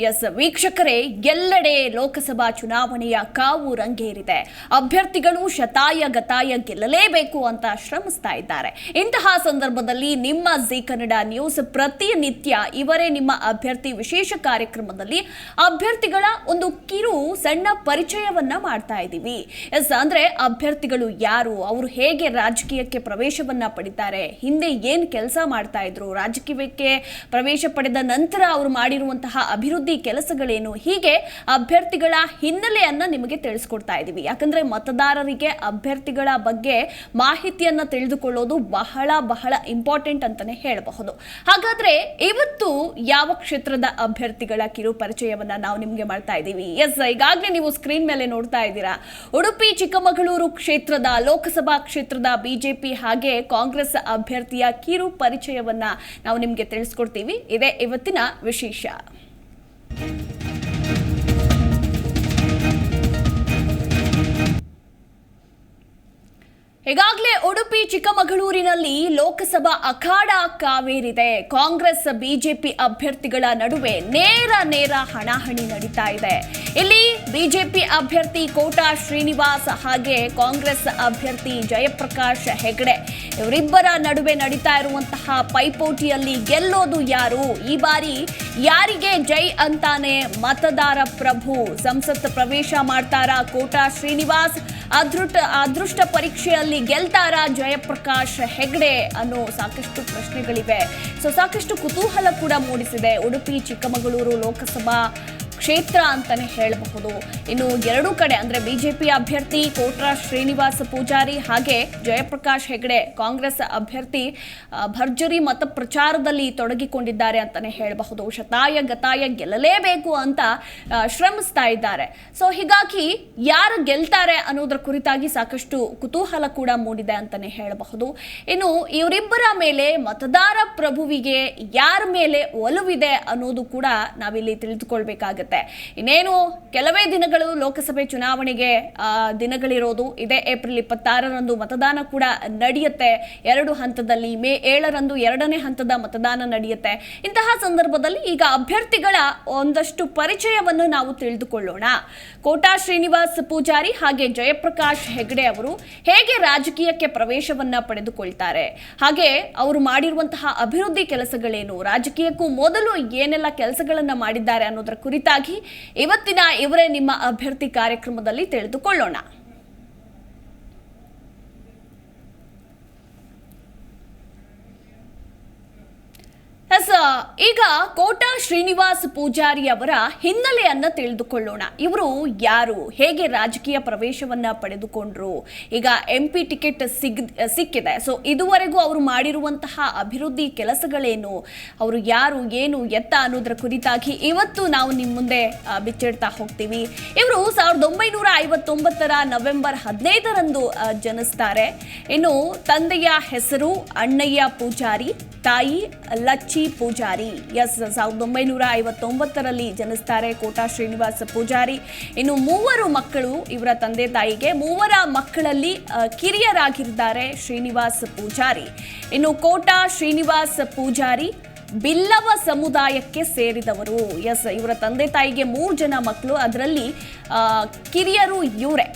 S ವೀಕ್ಷಕರೇ, ಎಲ್ಲೆಡೆ ಲೋಕಸಭಾ ಚುನಾವಣೆಯ ಕಾವು ರಂಗೇರಿದೆ. ಅಭ್ಯರ್ಥಿಗಳು ಶತಾಯ ಗತಾಯ ಗೆಲ್ಲಲೇಬೇಕು ಅಂತ ಶ್ರಮಿಸ್ತಾ ಇದ್ದಾರೆ. ಇಂತಹ ಸಂದರ್ಭದಲ್ಲಿ ನಿಮ್ಮ ಜಿ ಕನ್ನಡ ನ್ಯೂಸ್ ಪ್ರತಿನಿತ್ಯ ಇವರೇ ನಿಮ್ಮ ಅಭ್ಯರ್ಥಿ ವಿಶೇಷ ಕಾರ್ಯಕ್ರಮದಲ್ಲಿ ಅಭ್ಯರ್ಥಿಗಳ ಒಂದು ಕಿರು ಸಣ್ಣ ಪರಿಚಯವನ್ನ ಮಾಡ್ತಾ ಇದ್ದೀವಿ. ಎಸ್ ಅಂದ್ರೆ ಅಭ್ಯರ್ಥಿಗಳು ಯಾರು, ಅವರು ಹೇಗೆ ರಾಜಕೀಯಕ್ಕೆ ಪ್ರವೇಶವನ್ನ ಪಡಿತಾರೆ, ಹಿಂದೆ ಏನ್ ಕೆಲಸ ಮಾಡ್ತಾ ಇದ್ರು, ರಾಜಕೀಯಕ್ಕೆ ಪ್ರವೇಶ ಪಡೆದ ನಂತರ ಅವರು ಮಾಡಿರುವಂತಹ ಅಭಿವೃದ್ಧಿ ಕೆಲಸಗಳೇನು, ಹೀಗೆ ಅಭ್ಯರ್ಥಿಗಳ ಹಿನ್ನೆಲೆಯನ್ನ ನಿಮಗೆ ತಿಳಿಸ್ಕೊಡ್ತಾ ಇದ್ದೀವಿ. ಯಾಕಂದ್ರೆ ಮತದಾರರಿಗೆ ಅಭ್ಯರ್ಥಿಗಳ ಬಗ್ಗೆ ಮಾಹಿತಿಯನ್ನ ತಿಳಿದುಕೊಳ್ಳೋದು ಬಹಳ ಬಹಳ ಇಂಪಾರ್ಟೆಂಟ್ ಅಂತಾನೆ ಹೇಳಬಹುದು. ಹಾಗಾದ್ರೆ ಇವತ್ತು ಯಾವ ಕ್ಷೇತ್ರದ ಅಭ್ಯರ್ಥಿಗಳ ಕಿರು ಪರಿಚಯವನ್ನ ನಾವು ನಿಮ್ಗೆ ಮಾಡ್ತಾ ಇದ್ದೀವಿ. ಎಸ್, ಈಗಾಗಲೇ ನೀವು ಸ್ಕ್ರೀನ್ ಮೇಲೆ ನೋಡ್ತಾ ಇದ್ದೀರಾ. ಉಡುಪಿ ಚಿಕ್ಕಮಗಳೂರು ಕ್ಷೇತ್ರದ ಲೋಕಸಭಾ ಕ್ಷೇತ್ರದ ಬಿಜೆಪಿ ಹಾಗೆ ಕಾಂಗ್ರೆಸ್ ಅಭ್ಯರ್ಥಿಯ ಕಿರು ಪರಿಚಯವನ್ನ ನಾವು ನಿಮ್ಗೆ ತಿಳಿಸ್ಕೊಡ್ತೀವಿ. ಇದೇ ಇವತ್ತಿನ ವಿಶೇಷ. ಈಗಾಗಲೇ ಉಡುಪಿ ಚಿಕ್ಕಮಗಳೂರಿನಲ್ಲಿ ಲೋಕಸಭಾ ಅಖಾಡ ಕಾವೇರಿದೆ. ಕಾಂಗ್ರೆಸ್ ಬಿಜೆಪಿ ಅಭ್ಯರ್ಥಿಗಳ ನಡುವೆ ನೇರ ಹಣಾಹಣಿ ನಡೀತಾ ಇದೆ. ಇಲ್ಲಿ ಬಿಜೆಪಿ ಅಭ್ಯರ್ಥಿ ಕೋಟಾ ಶ್ರೀನಿವಾಸ್ ಹಾಗೆ ಕಾಂಗ್ರೆಸ್ ಅಭ್ಯರ್ಥಿ ಜಯಪ್ರಕಾಶ್ ಹೆಗಡೆ ಇವರಿಬ್ಬರ ನಡುವೆ ನಡೀತಾ ಇರುವಂತಹ ಪೈಪೋಟಿಯಲ್ಲಿ ಗೆಲ್ಲೋದು ಯಾರು, ಈ ಬಾರಿ ಯಾರಿಗೆ ಜೈ ಅಂತಾನೆ ಮತದಾರ ಪ್ರಭು ಸಂಸತ್ ಪ್ರವೇಶ ಮಾಡ್ತಾರಾ ಕೋಟಾ ಶ್ರೀನಿವಾಸ್, ಅದೃಷ್ಟ ಪರೀಕ್ಷೆಯಲ್ಲಿ ಗೆಲ್ತಾರಾ ಜಯಪ್ರಕಾಶ್ ಹೆಗಡೆ ಅನ್ನೋ ಸಾಕಷ್ಟು ಪ್ರಶ್ನೆಗಳಿವೆ. ಸಾಕಷ್ಟು ಕುತೂಹಲ ಕೂಡ ಮೂಡಿಸಿದೆ ಉಡುಪಿ ಚಿಕ್ಕಮಗಳೂರು ಲೋಕಸಭಾ ಕ್ಷೇತ್ರ ಅಂತಾನೆ ಹೇಳಬಹುದು. ಇನ್ನು ಎರಡೂ ಕಡೆ ಅಂದ್ರೆ ಬಿಜೆಪಿ ಅಭ್ಯರ್ಥಿ ಕೋಟಾ ಶ್ರೀನಿವಾಸ್ ಪೂಜಾರಿ ಹಾಗೆ ಜಯಪ್ರಕಾಶ್ ಹೆಗಡೆ ಕಾಂಗ್ರೆಸ್ ಅಭ್ಯರ್ಥಿ ಭರ್ಜರಿ ಮತ ಪ್ರಚಾರದಲ್ಲಿ ತೊಡಗಿಕೊಂಡಿದ್ದಾರೆ ಅಂತಾನೆ ಹೇಳಬಹುದು. ಶತಾಯ ಗತಾಯ ಗೆಲ್ಲಲೇಬೇಕು ಅಂತ ಶ್ರಮಿಸ್ತಾ ಇದ್ದಾರೆ. ಹೀಗಾಗಿ ಯಾರು ಗೆಲ್ತಾರೆ ಅನ್ನೋದ್ರ ಕುರಿತಾಗಿ ಸಾಕಷ್ಟು ಕುತೂಹಲ ಕೂಡ ಮೂಡಿದೆ ಅಂತಾನೆ ಹೇಳಬಹುದು. ಇನ್ನು ಇವರಿಬ್ಬರ ಮೇಲೆ ಮತದಾರ ಪ್ರಭುವಿಗೆ ಯಾರ ಮೇಲೆ ಒಲವಿದೆ ಅನ್ನೋದು ಕೂಡ ನಾವಿಲ್ಲಿ ತಿಳಿದುಕೊಳ್ಬೇಕಾಗತ್ತೆ. ಇನ್ನೇನು ಕೆಲವೇ ದಿನಗಳು ಲೋಕಸಭೆ ಚುನಾವಣೆಗೆ ದಿನಗಳಿರೋದು. ಇದೇ ಏಪ್ರಿಲ್ 26ರಂದು ಮತದಾನ ಕೂಡ ನಡೆಯುತ್ತೆ. 2 ಹಂತದಲ್ಲಿ ಮೇ 7ರಂದು 2ನೇ ಹಂತದ ಮತದಾನ ನಡೆಯುತ್ತೆ. ಇಂತಹ ಸಂದರ್ಭದಲ್ಲಿ ಈಗ ಅಭ್ಯರ್ಥಿಗಳ ಒಂದಷ್ಟು ಪರಿಚಯವನ್ನು ನಾವು ತಿಳಿದುಕೊಳ್ಳೋಣ. ಕೋಟಾ ಶ್ರೀನಿವಾಸ್ ಪೂಜಾರಿ ಹಾಗೆ ಜಯಪ್ರಕಾಶ್ ಹೆಗಡೆ ಅವರು ಹೇಗೆ ರಾಜಕೀಯಕ್ಕೆ ಪ್ರವೇಶವನ್ನ ಪಡೆದುಕೊಳ್ತಾರೆ, ಹಾಗೆ ಅವರು ಮಾಡಿರುವಂತಹ ಅಭಿವೃದ್ಧಿ ಕೆಲಸಗಳೇನು, ರಾಜಕೀಯಕ್ಕೂ ಮೊದಲು ಏನೆಲ್ಲ ಕೆಲಸಗಳನ್ನ ಮಾಡಿದ್ದಾರೆ ಅನ್ನೋದರ ಕುರಿತಾಗಿ ಇವತ್ತಿನ ಇವರೇ ನಿಮ್ಮ ಅಭ್ಯರ್ಥಿ ಕಾರ್ಯಕ್ರಮದಲ್ಲಿ ತಿಳಿದುಕೊಳ್ಳೋಣ. ಈಗ ಕೋಟಾ ಶ್ರೀನಿವಾಸ್ ಪೂಜಾರಿ ಅವರ ಹಿನ್ನೆಲೆಯನ್ನ ತಿಳಿದುಕೊಳ್ಳೋಣ. ಇವರು ಯಾರು, ಹೇಗೆ ರಾಜಕೀಯ ಪ್ರವೇಶವನ್ನ ಪಡೆದುಕೊಂಡ್ರು, ಈಗ MP ಟಿಕೆಟ್ ಸಿಕ್ಕಿದೆ. ಇದುವರೆಗೂ ಅವರು ಮಾಡಿರುವಂತಹ ಅಭಿವೃದ್ಧಿ ಕೆಲಸಗಳೇನು, ಅವರು ಯಾರು, ಏನು, ಎತ್ತ ಅನ್ನೋದ್ರ ಕುರಿತಾಗಿ ಇವತ್ತು ನಾವು ನಿಮ್ಮ ಮುಂದೆ ಬಿಚ್ಚಿಡ್ತಾ ಹೋಗ್ತೀವಿ. ಇವರು 1959ರ ನವೆಂಬರ್ 15ರಂದು ಜನಿಸ್ತಾರೆ. ಇನ್ನು ತಂದೆಯ ಹೆಸರು ಅಣ್ಣಯ್ಯ ಪೂಜಾರಿ, ತಾಯಿ ಲಚ್ಚಿ ಪೂಜಾರಿ. 1959ರಲ್ಲಿ ಜನಿಸ್ತಾರೆ ಕೋಟಾ ಶ್ರೀನಿವಾಸ್ ಪೂಜಾರಿ. ಇನ್ನು 3 ಮಕ್ಕಳು ಇವರ ತಂದೆ ತಾಯಿಗೆ. 3 ಮಕ್ಕಳಲ್ಲಿ ಕಿರಿಯರಾಗಿದ್ದಾರೆ ಶ್ರೀನಿವಾಸ್ ಪೂಜಾರಿ. ಇನ್ನು ಕೋಟಾ ಶ್ರೀನಿವಾಸ್ ಪೂಜಾರಿ ಬಿಲ್ಲವ ಸಮುದಾಯಕ್ಕೆ ಸೇರಿದವರು. ಇವರ ತಂದೆ ತಾಯಿಗೆ 3 ಜನ ಮಕ್ಕಳು, ಅದರಲ್ಲಿ ಕಿರಿಯರು ಇವರೇ.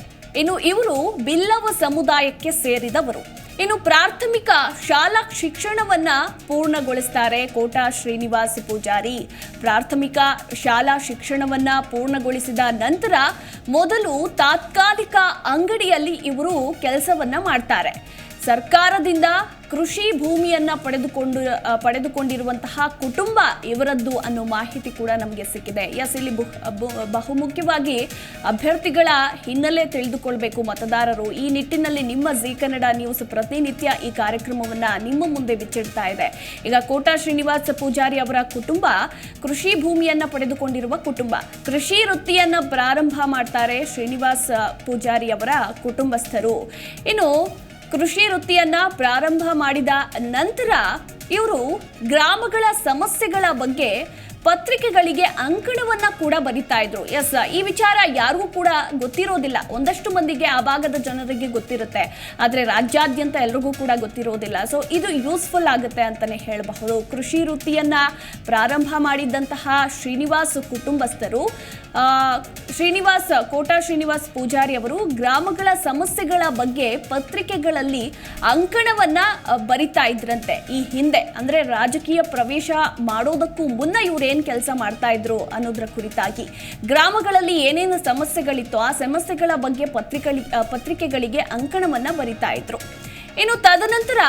ಇನ್ನು ಇವರು ಬಿಲ್ಲವ ಸಮುದಾಯಕ್ಕೆ ಸೇರಿದವರು. ಇನ್ನು ಪ್ರಾಥಮಿಕ ಶಾಲಾ ಶಿಕ್ಷಣವನ್ನ ಪೂರ್ಣಗೊಳಿಸ್ತಾರೆ ಕೋಟಾ ಶ್ರೀನಿವಾಸ್ ಪೂಜಾರಿ. ಪ್ರಾಥಮಿಕ ಶಾಲಾ ಶಿಕ್ಷಣವನ್ನ ಪೂರ್ಣಗೊಳಿಸಿದ ನಂತರ ಮೊದಲು ತಾತ್ಕಾಲಿಕ ಅಂಗಡಿಯಲ್ಲಿ ಇವರು ಕೆಲಸವನ್ನ ಮಾಡ್ತಾರೆ. ಸರ್ಕಾರದಿಂದ ಕೃಷಿ ಭೂಮಿಯನ್ನ ಪಡೆದುಕೊಂಡಿರುವಂತಹ ಕುಟುಂಬ ಇವರದ್ದು ಅನ್ನೋ ಮಾಹಿತಿ ಕೂಡ ನಮಗೆ ಸಿಕ್ಕಿದೆ. ಇಲ್ಲಿ ಬಹುಮುಖ್ಯವಾಗಿ ಅಭ್ಯರ್ಥಿಗಳ ಹಿನ್ನೆಲೆ ತಿಳಿದುಕೊಳ್ಬೇಕು ಮತದಾರರು. ಈ ನಿಟ್ಟಿನಲ್ಲಿ ನಿಮ್ಮ ಜಿ ಕನ್ನಡ ನ್ಯೂಸ್ ಪ್ರತಿನಿತ್ಯ ಈ ಕಾರ್ಯಕ್ರಮವನ್ನ ನಿಮ್ಮ ಮುಂದೆ ಬಿಚ್ಚಿಡ್ತಾ ಇದೆ. ಈಗ ಕೋಟಾ ಶ್ರೀನಿವಾಸ್ ಪೂಜಾರಿ ಅವರ ಕುಟುಂಬ ಕೃಷಿ ಭೂಮಿಯನ್ನ ಪಡೆದುಕೊಂಡಿರುವ ಕುಟುಂಬ. ಕೃಷಿ ವೃತ್ತಿಯನ್ನ ಪ್ರಾರಂಭ ಮಾಡ್ತಾರೆ ಶ್ರೀನಿವಾಸ್ ಪೂಜಾರಿ ಅವರ ಕುಟುಂಬಸ್ಥರು. ಇನ್ನು ಕೃಷಿ ವೃತ್ತಿಯನ್ನ ಪ್ರಾರಂಭ ಮಾಡಿದ ನಂತರ ಇವರು ಗ್ರಾಮಗಳ ಸಮಸ್ಯೆಗಳ ಬಗ್ಗೆ ಪತ್ರಿಕೆಗಳಿಗೆ ಅಂಕಣವನ್ನ ಕೂಡ ಬರಿತಾ ಇದ್ರು. ಎಸ್, ಈ ವಿಚಾರ ಯಾರಿಗೂ ಕೂಡ ಗೊತ್ತಿರೋದಿಲ್ಲ. ಒಂದಷ್ಟು ಮಂದಿಗೆ, ಆ ಭಾಗದ ಜನರಿಗೆ ಗೊತ್ತಿರುತ್ತೆ, ಆದ್ರೆ ರಾಜ್ಯಾದ್ಯಂತ ಎಲ್ರಿಗೂ ಕೂಡ ಗೊತ್ತಿರೋದಿಲ್ಲ. ಸೊ ಇದು ಯೂಸ್ಫುಲ್ ಆಗುತ್ತೆ ಅಂತಾನೆ ಹೇಳಬಹುದು. ಕೃಷಿ ವೃತ್ತಿಯನ್ನ ಪ್ರಾರಂಭ ಮಾಡಿದ್ದಂತಹ ಶ್ರೀನಿವಾಸ್ ಕುಟುಂಬಸ್ಥರು, ಕೋಟಾ ಶ್ರೀನಿವಾಸ್ ಪೂಜಾರಿ ಅವರು ಗ್ರಾಮಗಳ ಸಮಸ್ಯೆಗಳ ಬಗ್ಗೆ ಪತ್ರಿಕೆಗಳಲ್ಲಿ ಅಂಕಣವನ್ನ ಬರಿತಾ ಇದ್ರಂತೆ. ಈ ಹಿಂದೆ ಅಂದ್ರೆ ರಾಜಕೀಯ ಪ್ರವೇಶ ಮಾಡೋದಕ್ಕೂ ಮುನ್ನ ಇವ್ರು ಏನ್ ಕೆಲಸ ಮಾಡ್ತಾ ಇದ್ರು ಅನ್ನೋದ್ರ ಕುರಿತಾಗಿ ಗ್ರಾಮಗಳಲ್ಲಿ ಏನೇನು ಸಮಸ್ಯೆಗಳಿತ್ತು ಆ ಸಮಸ್ಯೆಗಳ ಬಗ್ಗೆ ಪತ್ರಿಕೆಗಳಿಗೆ ಅಂಕಣವನ್ನ ಬರಿತಾ ಇದ್ರು. ಇನ್ನು ತದನಂತರ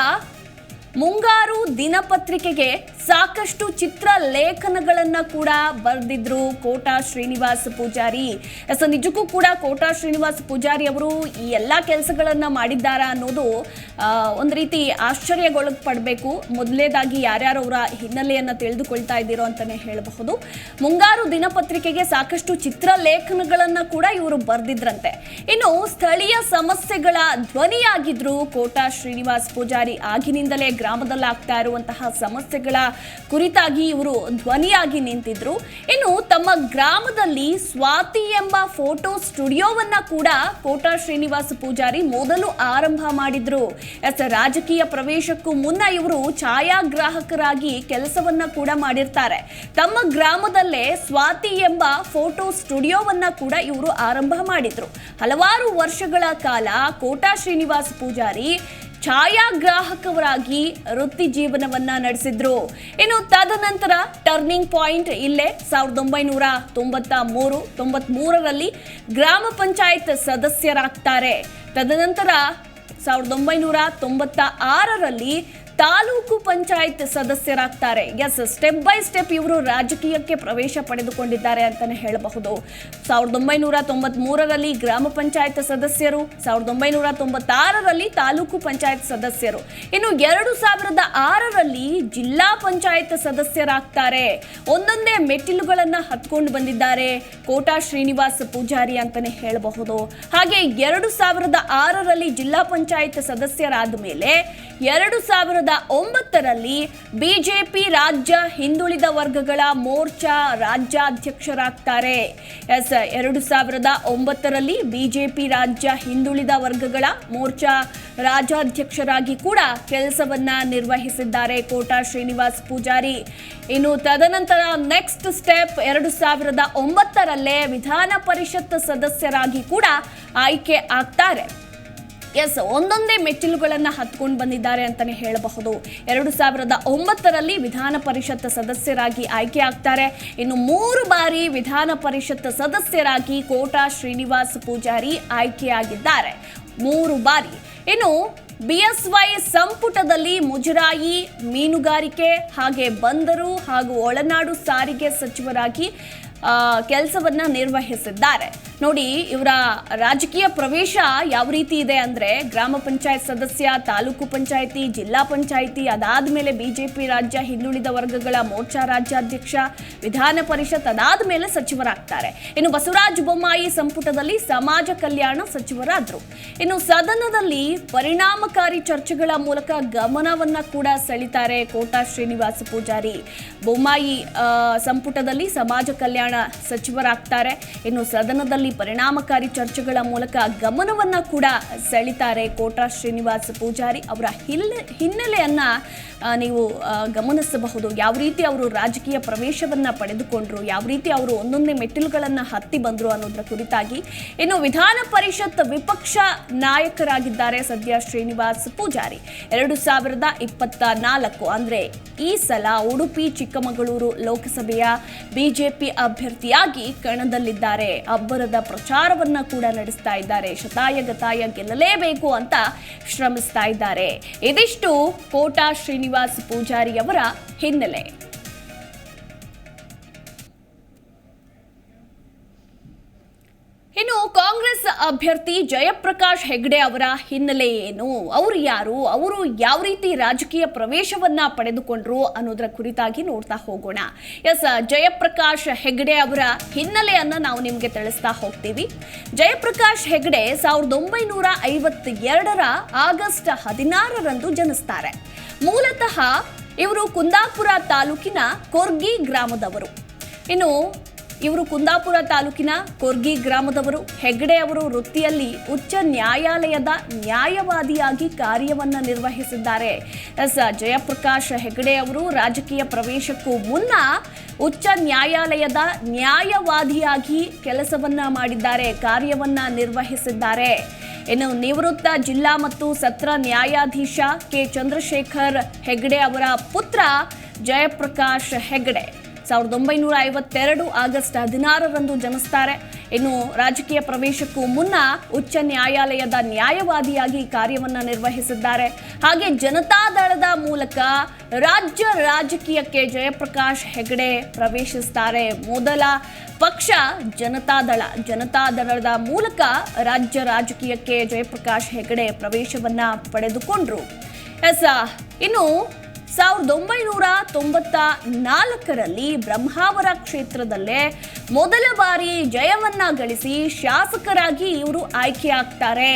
ಮುಂಗಾರು ದಿನಪತ್ರಿಕೆಗೆ ಸಾಕಷ್ಟು ಚಿತ್ರ ಲೇಖನಗಳನ್ನ ಕೂಡ ಬರೆದಿದ್ರು ಕೋಟಾ ಶ್ರೀನಿವಾಸ್ ಪೂಜಾರಿ. ನಿಜಕ್ಕೂ ಕೂಡ ಕೋಟಾ ಶ್ರೀನಿವಾಸ್ ಪೂಜಾರಿ ಅವರು ಈ ಎಲ್ಲಾ ಕೆಲಸಗಳನ್ನ ಮಾಡಿದ್ದಾರಾ ಅನ್ನೋದು ಒಂದು ರೀತಿ ಆಶ್ಚರ್ಯಗೊಳಪಡಬೇಕು. ಮೊದಲನೇದಾಗಿ ಯಾರ್ಯಾರು ಅವರ ಹಿನ್ನೆಲೆಯನ್ನ ತಿಳಿದುಕೊಳ್ತಾ ಇದ್ದೀರೋ ಅಂತಾನೆ ಹೇಳಬಹುದು. ಮುಂಗಾರು ದಿನಪತ್ರಿಕೆಗೆ ಸಾಕಷ್ಟು ಚಿತ್ರ ಲೇಖನಗಳನ್ನ ಕೂಡ ಇವರು ಬರೆದಿದ್ರಂತೆ. ಇನ್ನು ಸ್ಥಳೀಯ ಸಮಸ್ಯೆಗಳ ಧ್ವನಿಯಾಗಿದ್ರು ಕೋಟಾ ಶ್ರೀನಿವಾಸ್ ಪೂಜಾರಿ. ಆಗಿನಿಂದಲೇ ಗ್ರಾಮದಲ್ಲಿ ಆಗ್ತಾ ಇರುವಂತಹ ಸಮಸ್ಯೆಗಳ ಕುರಿತಾಗಿ ಇವರು ಧ್ವನಿಯಾಗಿ ನಿಂತಿದ್ರು. ಇನ್ನು ತಮ್ಮ ಗ್ರಾಮದಲ್ಲಿ ಸ್ವಾತಿ ಎಂಬ ಫೋಟೋ ಸ್ಟುಡಿಯೋವನ್ನ ಕೂಡ ಕೋಟಾ ಶ್ರೀನಿವಾಸ್ ಪೂಜಾರಿ ಮೊದಲು ಆರಂಭ ಮಾಡಿದ್ರು. ರಾಜಕೀಯ ಪ್ರವೇಶಕ್ಕೂ ಮುನ್ನ ಇವರು ಛಾಯಾಗ್ರಾಹಕರಾಗಿ ಕೆಲಸವನ್ನ ಕೂಡ ಮಾಡಿರ್ತಾರೆ. ತಮ್ಮ ಗ್ರಾಮದಲ್ಲೇ ಸ್ವಾತಿ ಎಂಬ ಫೋಟೋ ಸ್ಟುಡಿಯೋವನ್ನ ಕೂಡ ಇವರು ಆರಂಭ ಮಾಡಿದ್ರು. ಹಲವಾರು ವರ್ಷಗಳ ಕಾಲ ಕೋಟಾ ಶ್ರೀನಿವಾಸ್ ಪೂಜಾರಿ ಛಾಯಾಗ್ರಾಹಕರಾಗಿ ವೃತ್ತಿ ಜೀವನವನ್ನ ನಡೆಸಿದ್ರು. ಇನ್ನು ತದನಂತರ ಟರ್ನಿಂಗ್ ಪಾಯಿಂಟ್ ಇಲ್ಲೇ 1993ರಲ್ಲಿ ಗ್ರಾಮ ಪಂಚಾಯತ್ ಸದಸ್ಯರಾಗ್ತಾರೆ. ತದನಂತರ 1996ರಲ್ಲಿ ತಾಲೂಕು ಪಂಚಾಯತ್ ಸದಸ್ಯರಾಗ್ತಾರೆ. ಎಸ್, ಸ್ಟೆಪ್ ಬೈ ಸ್ಟೆಪ್ ಇವರು ರಾಜಕೀಯಕ್ಕೆ ಪ್ರವೇಶ ಪಡೆದುಕೊಂಡಿದ್ದಾರೆ ಅಂತಾನೆ ಹೇಳಬಹುದು. 1993ರಲ್ಲಿ ಗ್ರಾಮ ಪಂಚಾಯತ್ ಸದಸ್ಯರು, 1996ರಲ್ಲಿ ತಾಲೂಕು ಪಂಚಾಯತ್ ಸದಸ್ಯರು, ಇನ್ನು 2006ರಲ್ಲಿ ಜಿಲ್ಲಾ ಪಂಚಾಯತ್ ಸದಸ್ಯರಾಗ್ತಾರೆ. ಒಂದೊಂದೇ ಮೆಟ್ಟಿಲುಗಳನ್ನ ಹತ್ಕೊಂಡು ಬಂದಿದ್ದಾರೆ ಕೋಟಾ ಶ್ರೀನಿವಾಸ್ ಪೂಜಾರಿ ಅಂತಾನೆ ಹೇಳಬಹುದು. ಹಾಗೆ 2006ರಲ್ಲಿ ಜಿಲ್ಲಾ ಪಂಚಾಯತ್ ಸದಸ್ಯರಾದ ಮೇಲೆ 2009ರಲ್ಲಿ ಬಿಜೆಪಿ ರಾಜ್ಯ ಹಿಂದುಳಿದ ವರ್ಗಗಳ ಮೋರ್ಚಾ ರಾಜ್ಯಾಧ್ಯಕ್ಷರಾಗ್ತಾರೆ. 2009ರಲ್ಲಿ ಬಿಜೆಪಿ ರಾಜ್ಯ ಹಿಂದುಳಿದ ವರ್ಗಗಳ ಮೋರ್ಚಾ ರಾಜ್ಯಾಧ್ಯಕ್ಷರಾಗಿ ಕೂಡ ಕೆಲಸವನ್ನ ನಿರ್ವಹಿಸಿದ್ದಾರೆ ಕೋಟಾ ಶ್ರೀನಿವಾಸ್ ಪೂಜಾರಿ. ಇನ್ನು ತದನಂತರ ನೆಕ್ಸ್ಟ್ ಸ್ಟೆಪ್ 2009ರಲ್ಲೇ ವಿಧಾನ ಪರಿಷತ್ ಸದಸ್ಯರಾಗಿ ಕೂಡ ಆಯ್ಕೆ ಆಗ್ತಾರೆ. ಎಸ್, ಒಂದೊಂದೇ ಮೆಟ್ಟಿಲುಗಳನ್ನ ಹತ್ಕೊಂಡು ಬಂದಿದ್ದಾರೆ ಅಂತಾನೆ ಹೇಳಬಹುದು. 2009ರಲ್ಲಿ ವಿಧಾನ ಪರಿಷತ್ ಸದಸ್ಯರಾಗಿ ಆಯ್ಕೆ ಆಗ್ತಾರೆ. ಇನ್ನು 3 ಬಾರಿ ವಿಧಾನ ಪರಿಷತ್ ಸದಸ್ಯರಾಗಿ ಕೋಟಾ ಶ್ರೀನಿವಾಸ್ ಪೂಜಾರಿ ಆಯ್ಕೆಯಾಗಿದ್ದಾರೆ. 3 ಬಾರಿ. ಇನ್ನು ಬಿಎಸ್ವೈ ಸಂಪುಟದಲ್ಲಿ ಮುಜರಾಯಿ, ಮೀನುಗಾರಿಕೆ, ಹಾಗೆ ಬಂದರು ಹಾಗೂ ಒಳನಾಡು ಸಾರಿಗೆ ಸಚಿವರಾಗಿ ಕೆಲಸವನ್ನ ನಿರ್ವಹಿಸಿದ್ದಾರೆ. ನೋಡಿ, ಇವರ ರಾಜಕೀಯ ಪ್ರವೇಶ ಯಾವ ರೀತಿ ಇದೆ ಅಂದ್ರೆ ಗ್ರಾಮ ಪಂಚಾಯತ್ ಸದಸ್ಯ, ತಾಲೂಕು ಪಂಚಾಯಿತಿ, ಜಿಲ್ಲಾ ಪಂಚಾಯಿತಿ, ಅದಾದ್ಮೇಲೆ ಬಿಜೆಪಿ ರಾಜ್ಯ ಹಿಂದುಳಿದ ವರ್ಗಗಳ ಮೋರ್ಚಾ ರಾಜ್ಯಾಧ್ಯಕ್ಷ, ವಿಧಾನ ಪರಿಷತ್, ಅದಾದ್ಮೇಲೆ ಸಚಿವರಾಗ್ತಾರೆ. ಇನ್ನು ಬಸವರಾಜ ಬೊಮ್ಮಾಯಿ ಸಂಪುಟದಲ್ಲಿ ಸಮಾಜ ಕಲ್ಯಾಣ ಸಚಿವರಾದ್ರು. ಇನ್ನು ಸದನದಲ್ಲಿ ಪರಿಣಾಮಕಾರಿ ಚರ್ಚೆಗಳ ಮೂಲಕ ಗಮನವನ್ನ ಕೂಡ ಸೆಳಿತಾರೆ ಕೋಟಾ ಶ್ರೀನಿವಾಸ್ ಪೂಜಾರಿ. ಬೊಮ್ಮಾಯಿ ಸಂಪುಟದಲ್ಲಿ ಸಮಾಜ ಕಲ್ಯಾಣ ಸಚಿವರಾಗ್ತಾರೆ. ಇನ್ನು ಸದನದಲ್ಲಿ ಪರಿಣಾಮಕಾರಿ ಚರ್ಚೆಗಳ ಮೂಲಕ ಗಮನವನ್ನ ಕೂಡ ಸೆಳಿತಾರೆ ಕೋಟಾ ಶ್ರೀನಿವಾಸ್ ಪೂಜಾರಿ. ಅವರ ಹಿನ್ನೆಲೆಯನ್ನ ನೀವು ಗಮನಿಸಬಹುದು. ಯಾವ ರೀತಿ ಅವರು ರಾಜಕೀಯ ಪ್ರವೇಶವನ್ನ ಪಡೆದುಕೊಂಡ್ರು, ಯಾವ ರೀತಿ ಅವರು ಒಂದೊಂದೇ ಮೆಟ್ಟಿಲುಗಳನ್ನ ಹತ್ತಿ ಬಂದ್ರು ಅನ್ನೋದ್ರ ಕುರಿತಾಗಿ. ಇನ್ನು ವಿಧಾನ ಪರಿಷತ್ ವಿಪಕ್ಷ ನಾಯಕರಾಗಿದ್ದಾರೆ ಸದ್ಯ ಶ್ರೀನಿವಾಸ್ ಪೂಜಾರಿ. 2024 ಅಂದ್ರೆ ಈ ಸಲ ಉಡುಪಿ ಚಿಕ್ಕಮಗಳೂರು ಲೋಕಸಭೆಯ ಬಿಜೆಪಿ ಅಭ್ಯರ್ಥಿಯಾಗಿ ಕಣದಲ್ಲಿದ್ದಾರೆ. ಅಬ್ಬರದ ಪ್ರಚಾರವನ್ನ ಕೂಡ ನಡೆಸ್ತಾ ಇದ್ದಾರೆ. ಶತಾಯಗತಾಯ ಗೆಲ್ಲಲೇಬೇಕು ಅಂತ ಶ್ರಮಿಸ್ತಾ ಇದ್ದಾರೆ. ಇದಿಷ್ಟು ಕೋಟಾ ಶ್ರೀನಿವಾಸ್ ಪೂಜಾರಿ ಅವರ ಹಿನ್ನೆಲೆ. ಇನ್ನು ಕಾಂಗ್ರೆಸ್ ಅಭ್ಯರ್ಥಿ ಜಯಪ್ರಕಾಶ್ ಹೆಗ್ಡೆ ಅವರ ಹಿನ್ನೆಲೆ ಏನು, ಅವರು ಯಾರು, ಅವರು ಯಾವ ರೀತಿ ರಾಜಕೀಯ ಪ್ರವೇಶವನ್ನ ಪಡೆದುಕೊಂಡ್ರು ಅನ್ನೋದರ ಕುರಿತಾಗಿ ನೋಡ್ತಾ ಹೋಗೋಣ. ಎಸ್, ಜಯಪ್ರಕಾಶ್ ಹೆಗ್ಡೆ ಅವರ ಹಿನ್ನೆಲೆಯನ್ನ ನಾವು ನಿಮಗೆ ತಿಳಿಸ್ತಾ ಹೋಗ್ತೀವಿ. ಜಯಪ್ರಕಾಶ್ ಹೆಗ್ಡೆ 1952ರ ಆಗಸ್ಟ್ 16ರಂದು ಜನಿಸ್ತಾರೆ. ಮೂಲತಃ ಇವರು ಕುಂದಾಪುರ ತಾಲೂಕಿನ ಕೊರ್ಗಿ ಗ್ರಾಮದವರು. ಇನ್ನು ಇವರು ಕುಂದಾಪುರ ತಾಲೂಕಿನ ಕೊರ್ಗಿ ಗ್ರಾಮದವರು. ಹೆಗ್ಡೆ ಅವರು ವೃತ್ತಿಯಲ್ಲಿ ಉಚ್ಚ ನ್ಯಾಯಾಲಯದ ನ್ಯಾಯವಾದಿಯಾಗಿ ಕಾರ್ಯವನ್ನ ನಿರ್ವಹಿಸಿದ್ದಾರೆ. ಜಯಪ್ರಕಾಶ್ ಹೆಗ್ಡೆ ಅವರು ರಾಜಕೀಯ ಪ್ರವೇಶಕ್ಕೂ ಮುನ್ನ ಉಚ್ಚ ನ್ಯಾಯಾಲಯದ ನ್ಯಾಯವಾದಿಯಾಗಿ ಕೆಲಸವನ್ನ ಮಾಡಿದ್ದಾರೆ, ಕಾರ್ಯವನ್ನ ನಿರ್ವಹಿಸಿದ್ದಾರೆ. ಇನ್ನು ನಿವೃತ್ತ ಜಿಲ್ಲಾ ಮತ್ತು ಸತ್ರ ನ್ಯಾಯಾಧೀಶ ಕೆ ಚಂದ್ರಶೇಖರ್ ಹೆಗ್ಡೆ ಅವರ ಪುತ್ರ ಜಯಪ್ರಕಾಶ್ ಹೆಗ್ಡೆ 1952 ಆಗಸ್ಟ್ 16ರಂದು ಜನಿಸ್ತಾರೆ. ಇನ್ನು ರಾಜಕೀಯ ಪ್ರವೇಶಕ್ಕೂ ಮುನ್ನ ಉಚ್ಚ ನ್ಯಾಯಾಲಯದ ನ್ಯಾಯವಾದಿಯಾಗಿ ಕಾರ್ಯವನ್ನ ನಿರ್ವಹಿಸಿದ್ದಾರೆ. ಹಾಗೆ ಜನತಾದಳದ ಮೂಲಕ ರಾಜ್ಯ ರಾಜಕೀಯಕ್ಕೆ ಜಯಪ್ರಕಾಶ್ ಹೆಗ್ಡೆ ಪ್ರವೇಶಿಸುತ್ತಾರೆ. ಮೊದಲ ಪಕ್ಷ ಜನತಾದಳದ ಮೂಲಕ ರಾಜ್ಯ ರಾಜಕೀಯಕ್ಕೆ ಜಯಪ್ರಕಾಶ್ ಹೆಗ್ಡೆ ಪ್ರವೇಶವನ್ನ ಪಡೆದುಕೊಂಡ್ರು. ಇನ್ನು 1994ರಲ್ಲಿ ಬ್ರಹ್ಮಾವರ ಕ್ಷೇತ್ರದಲ್ಲೇ ಮೊದಲ ಬಾರಿ ಜಯವನ್ನ ಗಳಿಸಿ ಶಾಸಕರಾಗಿ ಇವರು ಆಯ್ಕೆಯಾಗ್ತಾರೆ.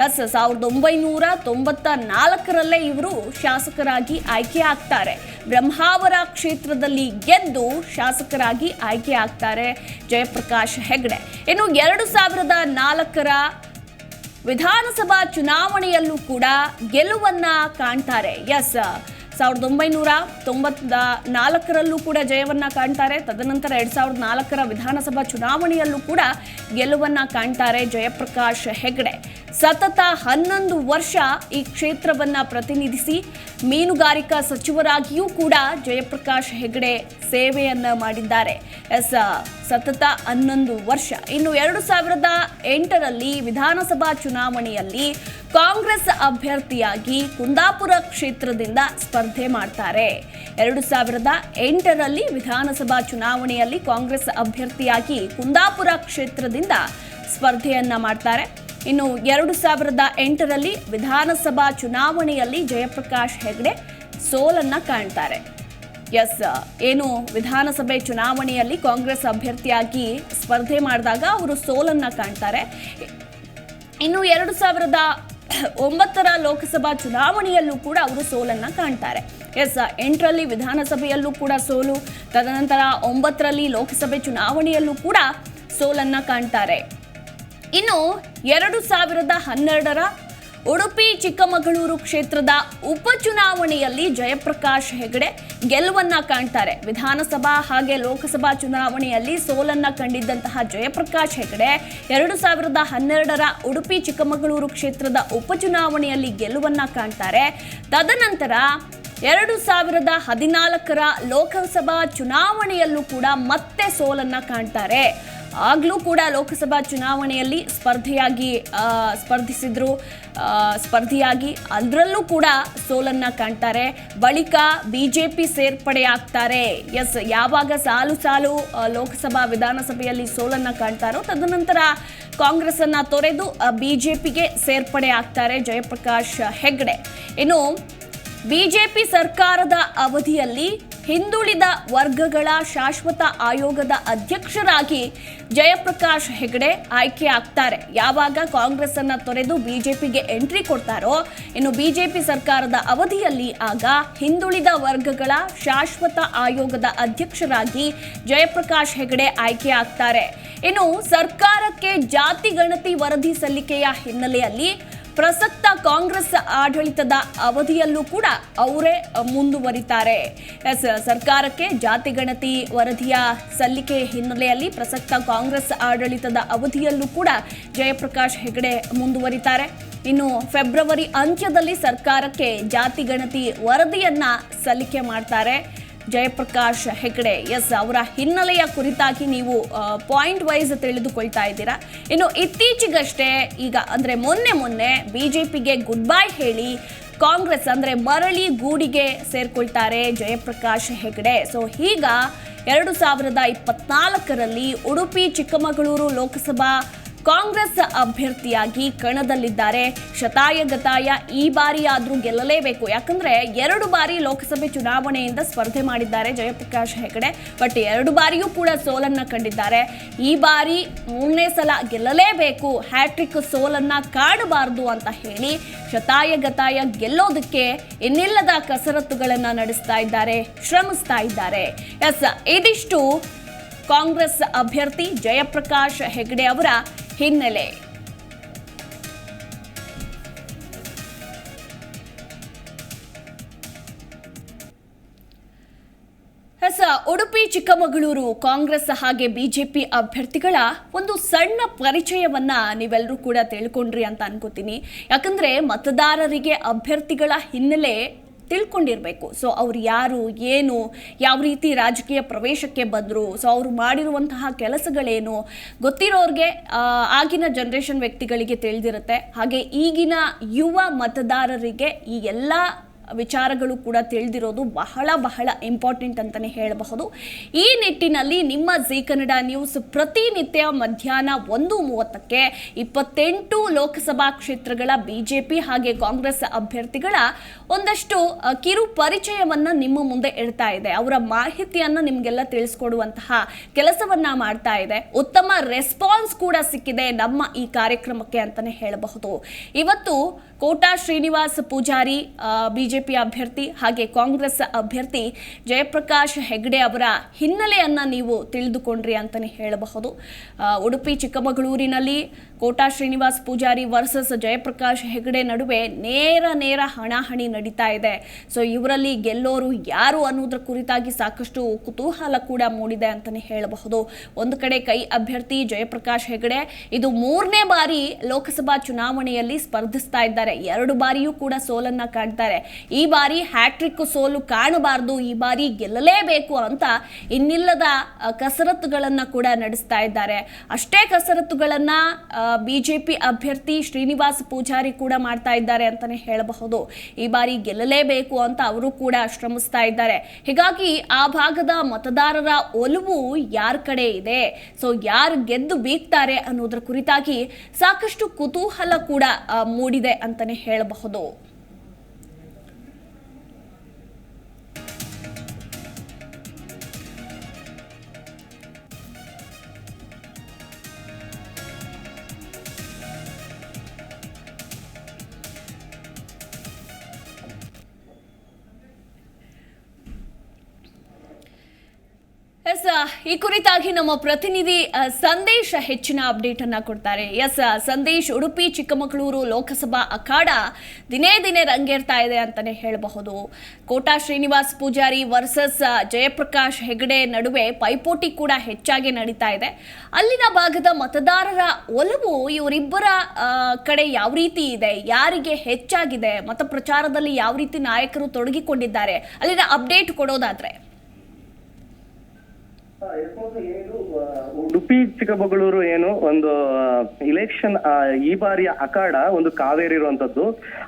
1994ರಲ್ಲೇ ಇವರು ಶಾಸಕರಾಗಿ ಆಯ್ಕೆಯಾಗ್ತಾರೆ. ಬ್ರಹ್ಮಾವರ ಕ್ಷೇತ್ರದಲ್ಲಿ ಗೆದ್ದು ಶಾಸಕರಾಗಿ ಆಯ್ಕೆ ಆಗ್ತಾರೆ ಜಯಪ್ರಕಾಶ್ ಹೆಗ್ಡೆ. ಇನ್ನು 2004ರ ವಿಧಾನಸಭಾ ಚುನಾವಣೆಯಲ್ಲೂ ಕೂಡ ಗೆಲುವನ್ನ ಕಾಣ್ತಾರೆ. 1994ರಲ್ಲೂ ಕೂಡ ಜಯವನ್ನ ಕಾಣ್ತಾರೆ. ತದನಂತರ 2004ರ ವಿಧಾನಸಭಾ ಚುನಾವಣೆಯಲ್ಲೂ ಕೂಡ ಗೆಲುವನ್ನ ಕಾಣ್ತಾರೆ ಜಯಪ್ರಕಾಶ್ ಹೆಗ್ಡೆ. ಸತತ 11 ವರ್ಷ ಈ ಕ್ಷೇತ್ರವನ್ನ ಪ್ರತಿನಿಧಿಸಿ ಮೀನುಗಾರಿಕಾ ಸಚಿವರಾಗಿಯೂ ಕೂಡ ಜಯಪ್ರಕಾಶ್ ಹೆಗ್ಡೆ ಸೇವೆಯನ್ನ ಮಾಡಿದ್ದಾರೆ. ಸತತ 11 ವರ್ಷ. ಇನ್ನು 2008ರಲ್ಲಿ ವಿಧಾನಸಭಾ ಚುನಾವಣೆಯಲ್ಲಿ ಕಾಂಗ್ರೆಸ್ ಅಭ್ಯರ್ಥಿಯಾಗಿ ಕುಂದಾಪುರ ಕ್ಷೇತ್ರದಿಂದ ಸ್ಪರ್ಧೆ ಮಾಡ್ತಾರೆ. 2008ರಲ್ಲಿ ವಿಧಾನಸಭಾ ಚುನಾವಣೆಯಲ್ಲಿ ಕಾಂಗ್ರೆಸ್ ಅಭ್ಯರ್ಥಿಯಾಗಿ ಕುಂದಾಪುರ ಕ್ಷೇತ್ರದಿಂದ ಸ್ಪರ್ಧೆಯನ್ನ ಮಾಡ್ತಾರೆ. ಇನ್ನು 2008ರಲ್ಲಿ ವಿಧಾನಸಭಾ ಚುನಾವಣೆಯಲ್ಲಿ ಜಯಪ್ರಕಾಶ್ ಹೆಗ್ಡೆ ಸೋಲನ್ನ ಕಾಣ್ತಾರೆ. ಏನು ವಿಧಾನಸಭೆ ಚುನಾವಣೆಯಲ್ಲಿ ಕಾಂಗ್ರೆಸ್ ಅಭ್ಯರ್ಥಿಯಾಗಿ ಸ್ಪರ್ಧೆ ಮಾಡಿದಾಗ ಅವರು ಸೋಲನ್ನ ಕಾಣ್ತಾರೆ. ಇನ್ನು 2009ರ ಲೋಕಸಭಾ ಚುನಾವಣೆಯಲ್ಲೂ ಕೂಡ ಅವರು ಸೋಲನ್ನ ಕಾಣ್ತಾರೆ. 8ರಲ್ಲಿ ವಿಧಾನಸಭೆಯಲ್ಲೂ ಕೂಡ ಸೋಲು, ತದನಂತರ 9ರಲ್ಲಿ ಲೋಕಸಭೆ ಚುನಾವಣೆಯಲ್ಲೂ ಕೂಡ ಸೋಲನ್ನ ಕಾಣ್ತಾರೆ. ಇನ್ನು 2012ರ ಉಡುಪಿ ಚಿಕ್ಕಮಗಳೂರು ಕ್ಷೇತ್ರದ ಉಪಚುನಾವಣೆಯಲ್ಲಿ ಜಯಪ್ರಕಾಶ್ ಹೆಗ್ಡೆ ಗೆಲುವನ್ನ ಕಾಣ್ತಾರೆ. ವಿಧಾನಸಭಾ ಹಾಗೆ ಲೋಕಸಭಾ ಚುನಾವಣೆಯಲ್ಲಿ ಸೋಲನ್ನ ಕಂಡಿದ್ದಂತಹ ಜಯಪ್ರಕಾಶ್ ಹೆಗ್ಡೆ 2012ರ ಉಡುಪಿ ಚಿಕ್ಕಮಗಳೂರು ಕ್ಷೇತ್ರದ ಉಪಚುನಾವಣೆಯಲ್ಲಿ ಗೆಲುವನ್ನ ಕಾಣ್ತಾರೆ. ತದನಂತರ 2014ರ ಲೋಕಸಭಾ ಚುನಾವಣೆಯಲ್ಲೂ ಕೂಡ ಮತ್ತೆ ಸೋಲನ್ನ ಕಾಣ್ತಾರೆ. ಆಗ್ಲೂ ಕೂಡ ಲೋಕಸಭಾ ಚುನಾವಣೆಯಲ್ಲಿ ಸ್ಪರ್ಧಿಯಾಗಿ ಅದರಲ್ಲೂ ಕೂಡ ಸೋಲನ್ನ ಕಾಣ್ತಾರೆ. ಬಳಿಕ ಬಿಜೆಪಿ ಸೇರ್ಪಡೆಯಾಗ್ತಾರೆ. ಯಾವಾಗ ಸಾಲು ಲೋಕಸಭಾ ವಿಧಾನಸಭೆಯಲ್ಲಿ ಸೋಲನ್ನ ಕಾಣ್ತಾರೋ ತದನಂತರ ಕಾಂಗ್ರೆಸ್ ಅನ್ನ ತೊರೆದು ಬಿಜೆಪಿಗೆ ಸೇರ್ಪಡೆ ಆಗ್ತಾರೆ ಜಯಪ್ರಕಾಶ್ ಹೆಗ್ಡೆ. ಇನ್ನು ಬಿಜೆಪಿ ಸರ್ಕಾರದ ಅವಧಿಯಲ್ಲಿ ಹಿಂದುಳಿದ ವರ್ಗಗಳ ಶಾಶ್ವತ ಆಯೋಗದ ಅಧ್ಯಕ್ಷರಾಗಿ ಜಯಪ್ರಕಾಶ್ ಹೆಗ್ಡೆ ಆಯ್ಕೆ ಆಗ್ತಾರೆ. ಯಾವಾಗ ಕಾಂಗ್ರೆಸ್ ಅನ್ನ ತೊರೆದು ಬಿಜೆಪಿಗೆ ಎಂಟ್ರಿ ಕೊಡ್ತಾರೋ, ಇನ್ನು ಬಿಜೆಪಿ ಸರ್ಕಾರದ ಅವಧಿಯಲ್ಲಿ ಆಗ ಹಿಂದುಳಿದ ವರ್ಗಗಳ ಶಾಶ್ವತ ಆಯೋಗದ ಅಧ್ಯಕ್ಷರಾಗಿ ಜಯಪ್ರಕಾಶ್ ಹೆಗ್ಡೆ ಆಯ್ಕೆ ಆಗ್ತಾರೆ. ಇನ್ನು ಸರ್ಕಾರಕ್ಕೆ ಜಾತಿ ಗಣತಿ ವರದಿ ಸಲ್ಲಿಕೆಯ ಹಿನ್ನೆಲೆಯಲ್ಲಿ ಪ್ರಸಕ್ತ ಕಾಂಗ್ರೆಸ್ ಆಡಳಿತದ ಅವಧಿಯಲ್ಲೂ ಕೂಡ ಅವರೇ ಮುಂದುವರಿತಾರೆ. ಸರ್ಕಾರಕ್ಕೆ ಜಾತಿ ಗಣತಿ ವರದಿಯ ಸಲ್ಲಿಕೆ ಹಿನ್ನೆಲೆಯಲ್ಲಿ ಪ್ರಸಕ್ತ ಕಾಂಗ್ರೆಸ್ ಆಡಳಿತದ ಅವಧಿಯಲ್ಲೂ ಕೂಡ ಜಯಪ್ರಕಾಶ್ ಹೆಗ್ಡೆ ಮುಂದುವರಿತಾರೆ. ಇನ್ನು ಫೆಬ್ರವರಿ ಅಂತ್ಯದಲ್ಲಿ ಸರ್ಕಾರಕ್ಕೆ ಜಾತಿ ಗಣತಿ ವರದಿಯನ್ನ ಸಲ್ಲಿಕೆ ಮಾಡ್ತಾರೆ ಜಯಪ್ರಕಾಶ್ ಹೆಗ್ಡೆ. ಅವರ ಹಿನ್ನೆಲೆಯ ಕುರಿತಾಗಿ ನೀವು ಪಾಯಿಂಟ್ ವೈಸ್ ತಿಳಿದುಕೊಳ್ತಾ ಇದ್ದೀರಾ. ಇನ್ನು ಇತ್ತೀಚೆಗಷ್ಟೇ ಈಗ ಅಂದ್ರೆ ಮೊನ್ನೆ ಬಿಜೆಪಿಗೆ ಗುಡ್ ಬೈ ಹೇಳಿ ಕಾಂಗ್ರೆಸ್ ಅಂದ್ರೆ ಮರಳಿ ಗೂಡಿಗೆ ಸೇರ್ಕೊಳ್ತಾರೆ ಜಯಪ್ರಕಾಶ್ ಹೆಗ್ಡೆ. ಈಗ 2024ರಲ್ಲಿ ಉಡುಪಿ ಚಿಕ್ಕಮಗಳೂರು ಲೋಕಸಭಾ ಕಾಂಗ್ರೆಸ್ ಅಭ್ಯರ್ಥಿಯಾಗಿ ಕಣದಲ್ಲಿದ್ದಾರೆ. ಶತಾಯಗತಾಯ ಈ ಬಾರಿ ಆದ್ರೂ ಗೆಲ್ಲಲೇಬೇಕು. ಯಾಕಂದ್ರೆ 2 ಬಾರಿ ಲೋಕಸಭೆ ಚುನಾವಣೆಯಿಂದ ಸ್ಪರ್ಧೆ ಮಾಡಿದ್ದಾರೆ ಜಯಪ್ರಕಾಶ್ ಹೆಗ್ಡೆ. ಬಟ್ 2 ಬಾರಿಯೂ ಕೂಡ ಸೋಲನ್ನ ಕಂಡಿದ್ದಾರೆ. ಈ ಬಾರಿ 3ನೇ ಸಲ ಗೆಲ್ಲಲೇಬೇಕು, ಹ್ಯಾಟ್ರಿಕ್ ಸೋಲನ್ನ ಕಾಡಬಾರದು ಅಂತ ಹೇಳಿ ಶತಾಯಗತಾಯ ಗೆಲ್ಲೋದಕ್ಕೆ ಇನ್ನಿಲ್ಲದ ಕಸರತ್ತುಗಳನ್ನ ನಡೆಸ್ತಾ ಇದ್ದಾರೆ, ಶ್ರಮಿಸ್ತಾ ಇದ್ದಾರೆ. ಇದಿಷ್ಟು ಕಾಂಗ್ರೆಸ್ ಅಭ್ಯರ್ಥಿ ಜಯಪ್ರಕಾಶ್ ಹೆಗಡೆ ಅವರ ಹಿನ್ನೆಲೆ. ಉಡುಪಿ ಚಿಕ್ಕಮಗಳೂರು ಕಾಂಗ್ರೆಸ್ ಹಾಗೆ ಬಿಜೆಪಿ ಅಭ್ಯರ್ಥಿಗಳ ಒಂದು ಸಣ್ಣ ಪರಿಚಯವನ್ನ ನೀವೆಲ್ಲರೂ ಕೂಡ ತಿಳ್ಕೊಂಡ್ರಿ ಅಂತ ಅನ್ಕೋತೀನಿ. ಯಾಕಂದ್ರೆ ಮತದಾರರಿಗೆ ಅಭ್ಯರ್ಥಿಗಳ ಹಿನ್ನೆಲೆ ತಿಳ್ಕೊಂಡಿರ್ಬೇಕು. ಸೊ ಅವ್ರು ಯಾರು, ಏನು, ಯಾವ ರೀತಿ ರಾಜಕೀಯ ಪ್ರವೇಶಕ್ಕೆ ಬಂದರು, ಸೊ ಅವರು ಮಾಡಿರುವಂತಹ ಕೆಲಸಗಳೇನು ಗೊತ್ತಿರೋರಿಗೆ, ಆಗಿನ ಜನರೇಷನ್ ವ್ಯಕ್ತಿಗಳಿಗೆ ತಿಳಿದಿರುತ್ತೆ. ಹಾಗೆ ಈಗಿನ ಯುವ ಮತದಾರರಿಗೆ ಈ ಎಲ್ಲ ವಿಚಾರಗಳು ಕೂಡ ತಿಳಿದಿರೋದು ಬಹಳ ಬಹಳ ಇಂಪಾರ್ಟೆಂಟ್ ಅಂತಲೇ ಹೇಳಬಹುದು. ಈ ನಿಟ್ಟಿನಲ್ಲಿ ನಿಮ್ಮ ಜೀ ಕನ್ನಡ ನ್ಯೂಸ್ ಪ್ರತಿನಿತ್ಯ ಮಧ್ಯಾಹ್ನ 1:30ಕ್ಕೆ 28 ಲೋಕಸಭಾ ಕ್ಷೇತ್ರಗಳ ಬಿಜೆಪಿ ಹಾಗೆ ಕಾಂಗ್ರೆಸ್ ಅಭ್ಯರ್ಥಿಗಳ ಒಂದಷ್ಟು ಕಿರು ಪರಿಚಯವನ್ನ ನಿಮ್ಮ ಮುಂದೆ ಇಡ್ತಾ ಇದೆ. ಅವರ ಮಾಹಿತಿಯನ್ನು ನಿಮಗೆಲ್ಲ ತಿಳಿಸ್ಕೊಡುವಂತಹ ಕೆಲಸವನ್ನ ಮಾಡ್ತಾ ಇದೆ. ಉತ್ತಮ ರೆಸ್ಪಾನ್ಸ್ ಕೂಡ ಸಿಕ್ಕಿದೆ ನಮ್ಮ ಈ ಕಾರ್ಯಕ್ರಮಕ್ಕೆ ಅಂತಲೇ ಹೇಳಬಹುದು. ಇವತ್ತು ಕೋಟಾ ಶ್ರೀನಿವಾಸ್ ಪೂಜಾರಿ ಬಿಜೆಪಿ ಅಭ್ಯರ್ಥಿ ಹಾಗೆ ಕಾಂಗ್ರೆಸ್ ಅಭ್ಯರ್ಥಿ ಜಯಪ್ರಕಾಶ್ ಹೆಗಡೆ ಅವರ ಹಿನ್ನೆಲೆಯನ್ನ ನೀವು ತಿಳಿದುಕೊಂಡ್ರಿ ಅಂತಾನೆ ಹೇಳಬಹುದು. ಉಡುಪಿ ಚಿಕ್ಕಮಗಳೂರಿನಲ್ಲಿ ಕೋಟಾ ಶ್ರೀನಿವಾಸ್ ಪೂಜಾರಿ ವರ್ಸಸ್ ಜಯಪ್ರಕಾಶ್ ಹೆಗಡೆ ನಡುವೆ ನೇರ ಹಣಾಹಣಿ ನಡೀತಾ ಇದೆ. ಸೊ ಇವರಲ್ಲಿ ಗೆಲ್ಲೋರು ಯಾರು ಅನ್ನೋದ್ರ ಕುರಿತಾಗಿ ಸಾಕಷ್ಟು ಕುತೂಹಲ ಕೂಡ ಮೂಡಿದೆ ಅಂತಾನೆ ಹೇಳಬಹುದು. ಒಂದು ಕಡೆ ಕೈ ಅಭ್ಯರ್ಥಿ ಜಯಪ್ರಕಾಶ್ ಹೆಗಡೆ ಇದು 3ನೇ ಬಾರಿ ಲೋಕಸಭಾ ಚುನಾವಣೆಯಲ್ಲಿ ಸ್ಪರ್ಧಿಸ್ತಾ ಇದ್ದಾರೆ. 2 ಬಾರಿಯೂ ಕೂಡ ಸೋಲನ್ನ ಕಾಣ್ತಾರೆ. ಈ ಬಾರಿ ಹ್ಯಾಟ್ರಿಕ್ ಸೋಲು ಕಾಣಬಾರದು, ಈ ಬಾರಿ ಗೆಲ್ಲಲೇಬೇಕು ಅಂತ ಇನ್ನಿಲ್ಲದ ಕಸರತ್ತುಗಳನ್ನ ಕೂಡ ನಡೆಸ್ತಾ ಇದ್ದಾರೆ. ಅಷ್ಟೇ ಕಸರತ್ತುಗಳನ್ನ ಬಿಜೆಪಿ ಅಭ್ಯರ್ಥಿ ಶ್ರೀನಿವಾಸ್ ಪೂಜಾರಿ ಕೂಡ ಮಾಡ್ತಾ ಇದ್ದಾರೆ ಅಂತಾನೆ ಹೇಳಬಹುದು. ಈ ಬಾರಿ ಗೆಲ್ಲಲೇಬೇಕು ಅಂತ ಅವರು ಕೂಡ ಶ್ರಮಿಸ್ತಾ ಇದ್ದಾರೆ. ಹೀಗಾಗಿ ಆ ಭಾಗದ ಮತದಾರರ ಒಲವು ಯಾರ ಕಡೆ ಇದೆ, ಸೊ ಯಾರು ಗೆದ್ದು ಬೀಗ್ತಾರೆ ಅನ್ನೋದ್ರ ಕುರಿತಾಗಿ ಸಾಕಷ್ಟು ಕುತೂಹಲ ಕೂಡ ಮೂಡಿದೆ ಅಂತಾನೆ ಹೇಳಬಹುದು. ಈ ಕುರಿತಾಗಿ ನಮ್ಮ ಪ್ರತಿನಿಧಿ ಸಂದೇಶ್ ಹೆಚ್ಚಿನ ಅಪ್ಡೇಟ್ ಅನ್ನ ಕೊಡ್ತಾರೆ. ಸಂದೇಶ್, ಉಡುಪಿ ಚಿಕ್ಕಮಗಳೂರು ಲೋಕಸಭಾ ಅಖಾಡ ದಿನೇ ರಂಗೇರ್ತಾ ಇದೆ ಅಂತಾನೆ ಹೇಳಬಹುದು. ಕೋಟಾ ಶ್ರೀನಿವಾಸ್ ಪೂಜಾರಿ ವರ್ಸಸ್ ಜಯಪ್ರಕಾಶ್ ಹೆಗಡೆ ನಡುವೆ ಪೈಪೋಟಿ ಕೂಡ ಹೆಚ್ಚಾಗಿ ನಡೀತಾ ಇದೆ. ಅಲ್ಲಿನ ಭಾಗದ ಮತದಾರರ ಒಲವು ಇವರಿಬ್ಬರ ಕಡೆ ಯಾವ ರೀತಿ ಇದೆ, ಯಾರಿಗೆ ಹೆಚ್ಚಾಗಿದೆ, ಮತ ಪ್ರಚಾರದಲ್ಲಿ ಯಾವ ರೀತಿ ನಾಯಕರು ತೊಡಗಿಕೊಂಡಿದ್ದಾರೆ, ಅಲ್ಲಿನ ಅಪ್ಡೇಟ್ ಕೊಡೋದಾದ್ರೆ. ಉಡುಪಿ ಚಿಕ್ಕಮಗಳೂರು ಏನು ಒಂದು ಇಲೆಕ್ಷನ್ ಈ ಬಾರಿಯ ಅಖಾಡ ಒಂದು ಕಾವೇರಿ ಇರುವಂತದ್ದು.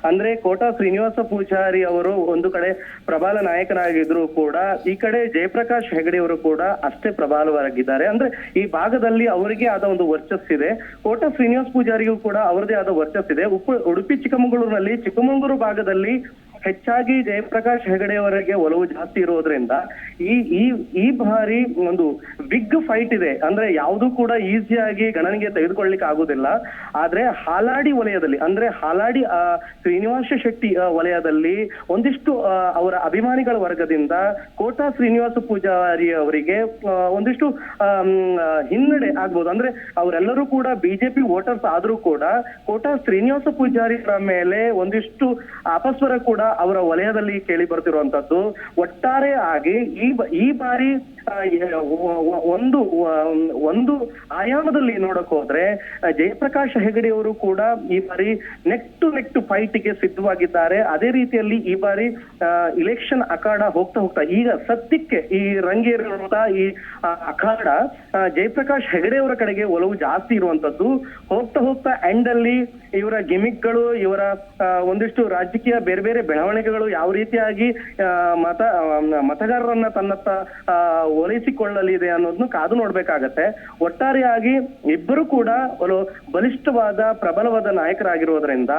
ಅಂದ್ರೆ ಕೋಟಾ ಶ್ರೀನಿವಾಸ ಪೂಜಾರಿ ಅವರು ಒಂದು ಕಡೆ ಪ್ರಬಲ ನಾಯಕನಾಗಿದ್ರು ಕೂಡ ಈ ಕಡೆ ಜಯಪ್ರಕಾಶ್ ಹೆಗಡೆ ಅವರು ಕೂಡ ಅಷ್ಟೇ ಪ್ರಬಲವಾಗಿದ್ದಾರೆ. ಅಂದ್ರೆ ಈ ಭಾಗದಲ್ಲಿ ಅವರಿಗೆ ಆದ ಒಂದು ವರ್ಚಸ್ಸಿದೆ. ಕೋಟಾ ಶ್ರೀನಿವಾಸ ಪೂಜಾರಿಗೂ ಕೂಡ ಅವರದೇ ಆದ ವರ್ಚಸ್ಸಿದೆ. ಉಡುಪಿ ಚಿಕ್ಕಮಗಳೂರಿನಲ್ಲಿ ಚಿಕ್ಕಮಗಳೂರು ಭಾಗದಲ್ಲಿ ಹೆಚ್ಚಾಗಿ ಜಯಪ್ರಕಾಶ್ ಹೆಗಡೆ ಅವರಿಗೆ ಒಲವು ಜಾಸ್ತಿ ಇರೋದ್ರಿಂದ ಈ ಬಾರಿ ಒಂದು ಬಿಗ್ ಫೈಟ್ ಇದೆ. ಅಂದ್ರೆ ಯಾವುದು ಕೂಡ ಈಸಿಯಾಗಿ ಗಣನೆಗೆ ತೆಗೆದುಕೊಳ್ಳಿಕ್ಕೆ ಆಗುದಿಲ್ಲ. ಆದ್ರೆ ಹಾಲಾಡಿ ವಲಯದಲ್ಲಿ, ಅಂದ್ರೆ ಹಾಲಾಡಿ ಶ್ರೀನಿವಾಸ ಶೆಟ್ಟಿ ವಲಯದಲ್ಲಿ ಒಂದಿಷ್ಟು ಅವರ ಅಭಿಮಾನಿಗಳ ವರ್ಗದಿಂದ ಕೋಟಾ ಶ್ರೀನಿವಾಸ ಪೂಜಾರಿ ಅವರಿಗೆ ಒಂದಿಷ್ಟು ಹಿನ್ನಡೆ ಆಗ್ಬೋದು. ಅಂದ್ರೆ ಅವರೆಲ್ಲರೂ ಕೂಡ ಬಿಜೆಪಿ ವೋಟರ್ಸ್ ಆದ್ರೂ ಕೂಡ ಕೋಟಾ ಶ್ರೀನಿವಾಸ ಪೂಜಾರಿ ಮೇಲೆ ಒಂದಿಷ್ಟು ಅಪಸ್ವರ ಕೂಡ ಅವರ ವಲಯದಲ್ಲಿ ಕೇಳಿ ಬರ್ತಿರುವಂತದ್ದು. ಒಟ್ಟಾರೆ ಆಗಿ ಈ ಬಾರಿ ಒಂದು ಆಯಾಮದಲ್ಲಿ ನೋಡಕ್ ಹೋದ್ರೆ ಜಯಪ್ರಕಾಶ್ ಹೆಗಡೆ ಅವರು ಕೂಡ ಈ ಬಾರಿ ನೆಕ್ ಟು ಫೈಟ್ಗೆ ಸಿದ್ಧವಾಗಿದ್ದಾರೆ. ಅದೇ ರೀತಿಯಲ್ಲಿ ಈ ಬಾರಿ ಇಲೆಕ್ಷನ್ ಅಖಾಡ ಹೋಗ್ತಾ ಈಗ ಸದ್ಯಕ್ಕೆ ಈ ರಂಗೇರಿರುವಂತಹ ಈ ಅಖಾಡ ಜಯಪ್ರಕಾಶ್ ಹೆಗಡೆ ಅವರ ಕಡೆಗೆ ಒಲವು ಜಾಸ್ತಿ ಇರುವಂತದ್ದು. ಹೋಗ್ತಾ ಎಂಡ್ ಅಲ್ಲಿ ಇವರ ಗಿಮಿಕ್ಗಳು, ಇವರ ಒಂದಿಷ್ಟು ರಾಜಕೀಯ ಬೇರೆ ಬೇರೆ ಬೆಳವಣಿಗೆಗಳು ಯಾವ ರೀತಿಯಾಗಿ ಮತಗಾರರನ್ನ ತನ್ನತ್ತ ಒಲಿಸಿಕೊಳ್ಳಲಿದೆ ಅನ್ನೋದನ್ನು ಕಾದು ನೋಡ್ಬೇಕಾಗತ್ತೆ. ಒಟ್ಟಾರೆಯಾಗಿ ಇಬ್ಬರು ಕೂಡ ಬಲಿಷ್ಠವಾದ ಪ್ರಬಲವಾದ ನಾಯಕರಾಗಿರೋದ್ರಿಂದ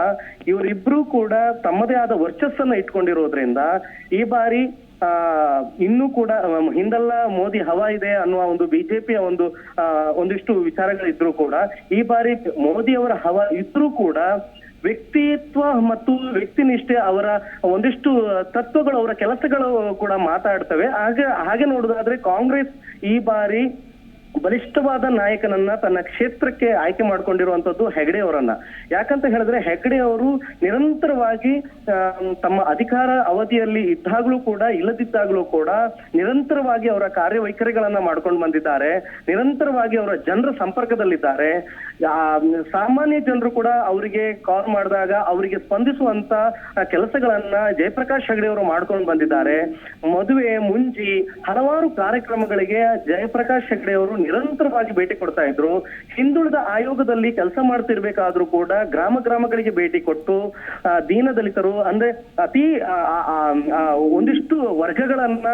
ಇವರಿಬ್ರು ಕೂಡ ತಮ್ಮದೇ ಆದ ವರ್ಚಸ್ಸನ್ನ ಇಟ್ಕೊಂಡಿರೋದ್ರಿಂದ ಈ ಬಾರಿ ಇನ್ನೂ ಕೂಡ ಹಿಂದೆಲ್ಲ ಮೋದಿ ಹವಾ ಇದೆ ಅನ್ನುವ ಒಂದು ಬಿಜೆಪಿಯ ಒಂದಿಷ್ಟು ವಿಚಾರಗಳಿದ್ರು ಕೂಡ ಈ ಬಾರಿ ಮೋದಿ ಅವರ ಹವಾ ಇದ್ರೂ ಕೂಡ ವ್ಯಕ್ತಿತ್ವ ಮತ್ತು ವ್ಯಕ್ತಿನಿಷ್ಠೆ ಅವರ ಒಂದಿಷ್ಟು ತತ್ವಗಳು, ಅವರ ಕೆಲಸಗಳು ಕೂಡ ಮಾತಾಡ್ತವೆ. ಹಾಗೆ ನೋಡೋದಾದ್ರೆ ಕಾಂಗ್ರೆಸ್ ಈ ಬಾರಿ ಬಲಿಷ್ಠವಾದ ನಾಯಕನನ್ನ ತನ್ನ ಕ್ಷೇತ್ರಕ್ಕೆ ಆಯ್ಕೆ ಮಾಡ್ಕೊಂಡಿರುವಂತದ್ದು ಹೆಗಡೆ ಅವರನ್ನ. ಯಾಕಂತ ಹೇಳಿದ್ರೆ ಹೆಗಡೆ ಅವರು ನಿರಂತರವಾಗಿ ತಮ್ಮ ಅಧಿಕಾರ ಅವಧಿಯಲ್ಲಿ ಇದ್ದಾಗ್ಲೂ ಕೂಡ ಇಲ್ಲದಿದ್ದಾಗ್ಲೂ ಕೂಡ ನಿರಂತರವಾಗಿ ಅವರ ಕಾರ್ಯವೈಖರಿಗಳನ್ನ ಮಾಡ್ಕೊಂಡು ಬಂದಿದ್ದಾರೆ. ನಿರಂತರವಾಗಿ ಅವರ ಜನರ ಸಂಪರ್ಕದಲ್ಲಿದ್ದಾರೆ. ಸಾಮಾನ್ಯ ಜನರು ಕೂಡ ಅವರಿಗೆ ಕಾಲ್ ಮಾಡಿದಾಗ ಅವರಿಗೆ ಸ್ಪಂದಿಸುವಂತ ಕೆಲಸಗಳನ್ನ ಜಯಪ್ರಕಾಶ್ ಹೆಗಡೆ ಅವರು ಮಾಡ್ಕೊಂಡು ಬಂದಿದ್ದಾರೆ. ಮದುವೆ ಮುಂಜಿ ಹಲವಾರು ಕಾರ್ಯಕ್ರಮಗಳಿಗೆ ಜಯಪ್ರಕಾಶ್ ಹೆಗಡೆ ಅವರು ನಿರಂತರವಾಗಿ ಭೇಟಿ ಕೊಡ್ತಾ ಇದ್ರು. ಹಿಂದುಳಿದ ಆಯೋಗದಲ್ಲಿ ಕೆಲಸ ಮಾಡ್ತಿರ್ಬೇಕಾದ್ರೂ ಕೂಡ ಗ್ರಾಮಗಳಿಗೆ ಭೇಟಿ ಕೊಟ್ಟು ದೀನದಲಿತರು ಅಂದ್ರೆ ಅತಿ ಒಂದಿಷ್ಟು ವರ್ಗಗಳನ್ನ